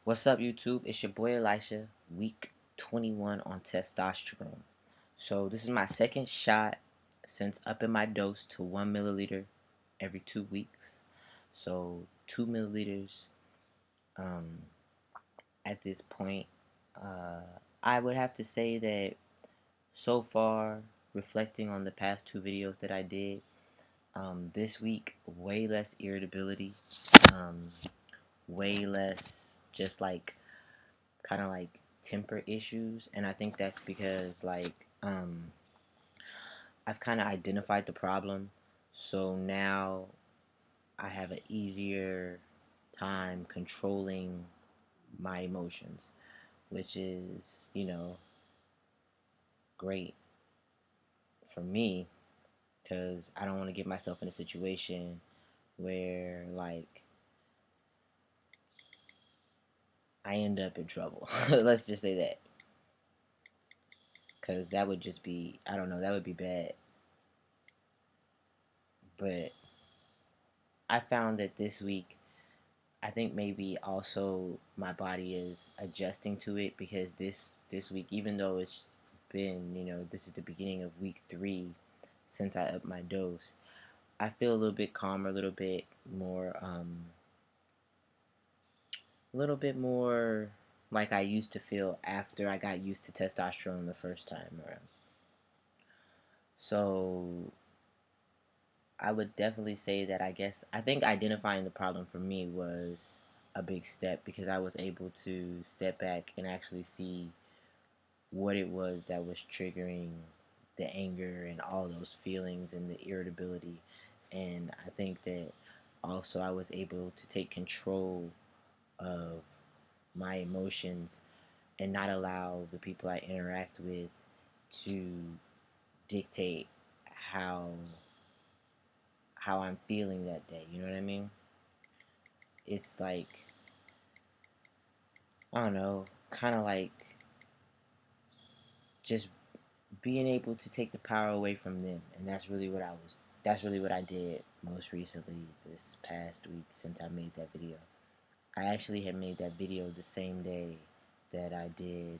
What's up, YouTube? It's your boy Elisha, week 21 on testosterone. So, this is my second shot since upping my dose to 1 milliliter every 2 weeks. So, 2 milliliters um, at this point. Uh, I would have to say that so far, reflecting on the past two videos that I did, this week, way less irritability, um, way less just like kind of like temper issues, and I think that's because I've kind of identified the problem, so now I have an easier time controlling my emotions, which is great for me because I don't want to get myself in a situation where I end up in trouble. Let's just say that, because that would just be, I don't know, that would be bad. But I found that this week, I think maybe also my body is adjusting to it, because this week, even though it's been, this is the beginning of week 3 since I upped my dose, I feel a little bit calmer, a little bit more like I used to feel after I got used to testosterone the first time around. So I would definitely say that I think identifying the problem for me was a big step, because I was able to step back and actually see what it was that was triggering the anger and all those feelings and the irritability. And I think that also I was able to take control of my emotions and not allow the people I interact with to dictate how I'm feeling that day. You know what I mean? It's like, I don't know, kind of like just being able to take the power away from them. And that's really what I did most recently this past week since I made that video. I actually had made that video the same day that I did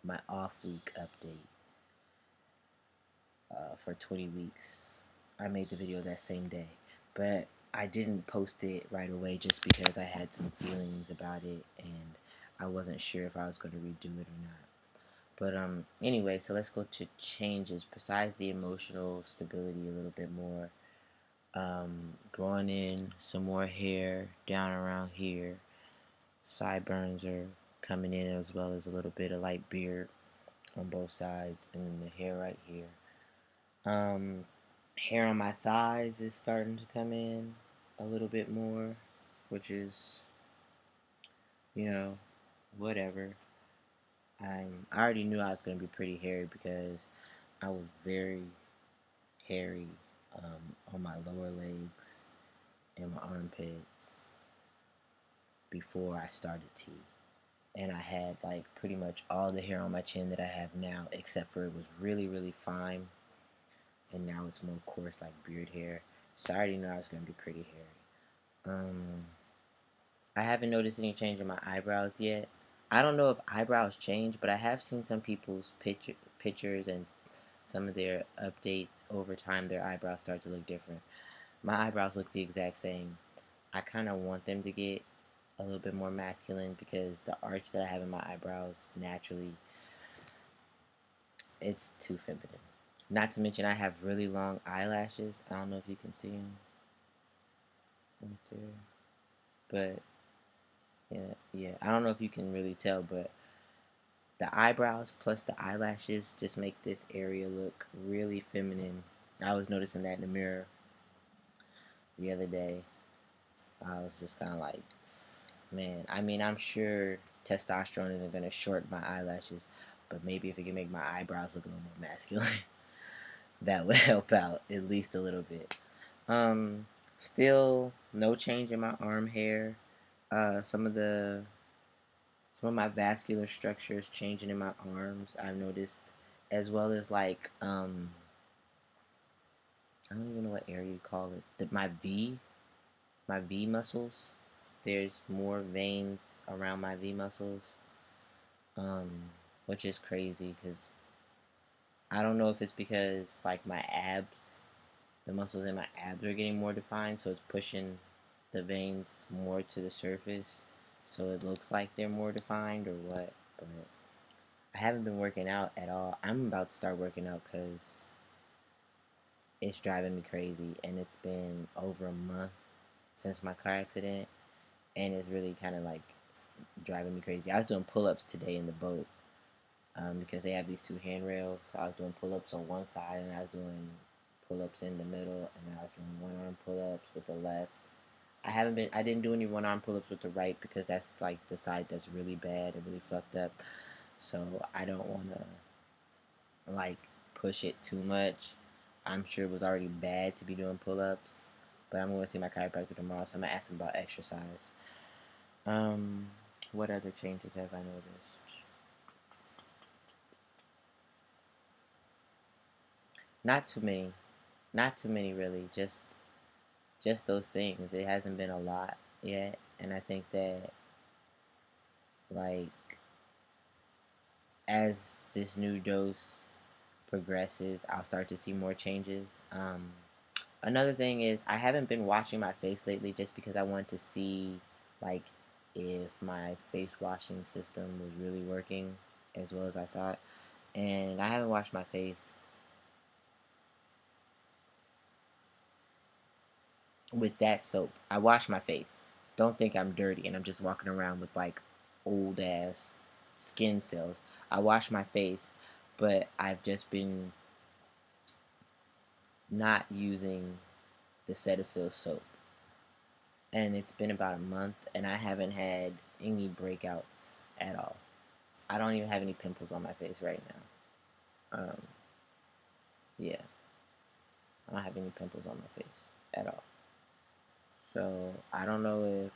my off week update for 20 weeks. I made the video that same day, but I didn't post it right away just because I had some feelings about it and I wasn't sure if I was going to redo it or not. But anyway, so let's go to changes besides the emotional stability a little bit more. Growing in some more hair down around here. Sideburns are coming in, as well as a little bit of light beard on both sides, and then the hair right here. Um, Hair on my thighs is starting to come in a little bit more, which is, whatever. I already knew I was going to be pretty hairy because I was very hairy on my lower legs and my armpits before I started tea. And I had like pretty much all the hair on my chin that I have now, except for it was really, really fine. And now it's more coarse, like beard hair. So I already knew I was going to be pretty hairy. I haven't noticed any change in my eyebrows yet. I don't know if eyebrows change, but I have seen some people's pictures and some of their updates over time. Their eyebrows start to look different. My eyebrows look the exact same. I kind of want them to get a little bit more masculine, because the arch that I have in my eyebrows naturally, it's too feminine. Not to mention I have really long eyelashes. I don't know if you can see them right there, but yeah. I don't know if you can really tell, but the eyebrows plus the eyelashes just make this area look really feminine. I was noticing that in the mirror the other day. I was just kind of like, man, I mean, I'm sure testosterone isn't going to shorten my eyelashes, but maybe if it can make my eyebrows look a little more masculine, that would help out at least a little bit. Still no change in my arm hair. Some of my vascular structures changing in my arms, I've noticed, as well as I don't even know what area you call it. My V muscles, there's more veins around my V muscles, um, which is crazy because I don't know if it's because like my abs, the muscles in my abs are getting more defined, so it's pushing the veins more to the surface, so it looks like they're more defined or what. But I haven't been working out at all. I'm about to start working out because it's driving me crazy, and it's been over a month since my car accident, and it's really kind of like driving me crazy. I was doing pull-ups today in the boat because they have these two handrails. So I was doing pull-ups on one side, and I was doing pull-ups in the middle, and I was doing one-arm pull-ups with the left. I didn't do any one-arm pull-ups with the right because that's like the side that's really bad and really fucked up. So I don't want to like push it too much. I'm sure it was already bad to be doing pull-ups, but I'm going to see my chiropractor tomorrow, so I'm going to ask him about exercise. What other changes have I noticed? Not too many. Not too many really. Just those things. It hasn't been a lot yet, and I think that like as this new dose progresses, I'll start to see more changes. Another thing is I haven't been washing my face lately just because I want to see like if my face washing system was really working as well as I thought. And I haven't washed my face with that soap. I wash my face. Don't think I'm dirty and I'm just walking around with like old ass skin cells. I wash my face, but I've just been not using the Cetaphil soap. And it's been about a month and I haven't had any breakouts at all. I don't even have any pimples on my face right now. Yeah, I don't have any pimples on my face at all. So I don't know if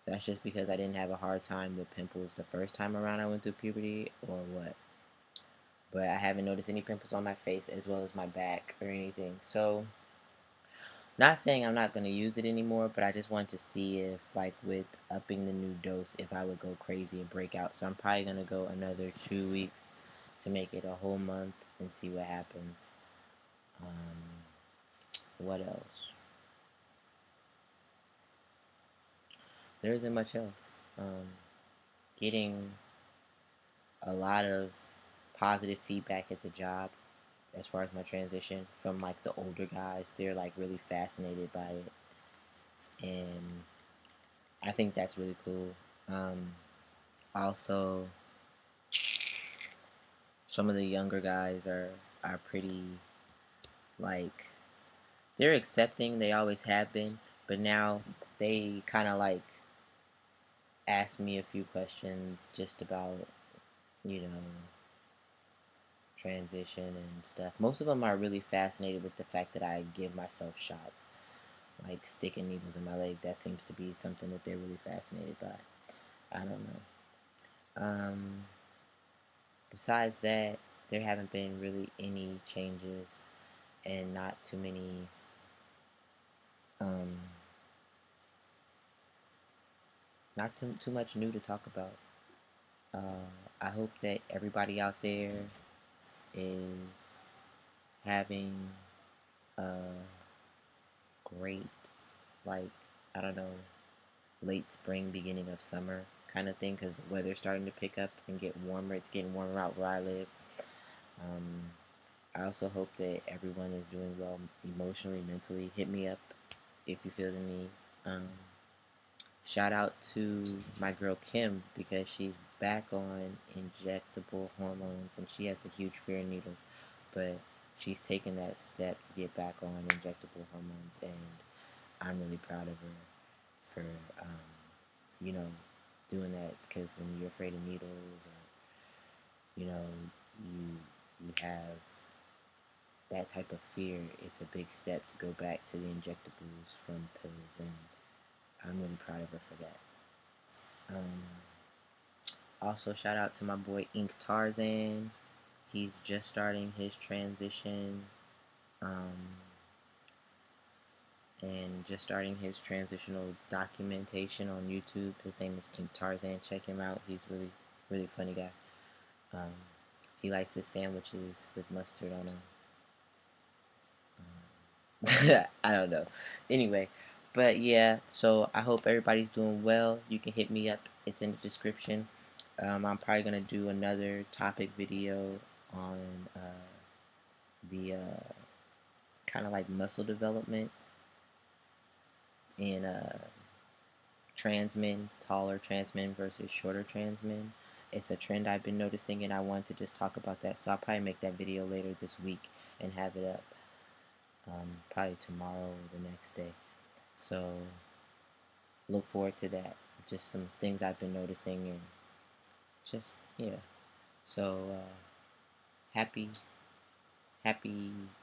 that's just because I didn't have a hard time with pimples the first time around I went through puberty or what. But I haven't noticed any pimples on my face as well as my back or anything. So, not saying I'm not going to use it anymore, but I just want to see if, like, with upping the new dose, if I would go crazy and break out. So, I'm probably going to go another 2 weeks to make it a whole month and see what happens. What else? There isn't much else. Getting a lot of positive feedback at the job as far as my transition from like the older guys. They're like really fascinated by it, and I think that's really cool. Also, some of the younger guys are pretty like they're accepting. They always have been, but now they kind of like ask me a few questions just about you know transition and stuff. Most of them are really fascinated with the fact that I give myself shots, like sticking needles in my leg. That seems to be something that they're really fascinated by. I don't know. Besides that, there haven't been really any changes and not too many, um, not too much new to talk about. I hope that everybody out there is having a great, like, I don't know, late spring, beginning of summer kind of thing because the weather's starting to pick up and get warmer. It's getting warmer out where I live. I also hope that everyone is doing well emotionally, mentally. Hit me up if you feel the need. Um, Shout out to my girl Kim because she's back on injectable hormones and she has a huge fear of needles, but she's taken that step to get back on injectable hormones, and I'm really proud of her for you know doing that because when you're afraid of needles or you have that type of fear, it's a big step to go back to the injectables from pills, and I'm really proud of her for that. Also, shout out to my boy Ink Tarzan. He's just starting his transition, um, and just starting his transitional documentation on YouTube. His name is Ink Tarzan. Check him out. He's really funny guy. Um, he likes his sandwiches with mustard on them. I don't know. Anyway, but yeah, so I hope everybody's doing well. You can hit me up, it's in the description. I'm probably going to do another topic video on the kind of like muscle development in trans men, taller trans men versus shorter trans men. It's a trend I've been noticing, and I want to just talk about that. So I'll probably make that video later this week and have it up probably tomorrow or the next day. So look forward to that. Just some things I've been noticing, and just yeah. So happy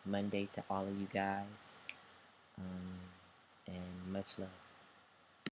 Monday to all of you guys, and much love.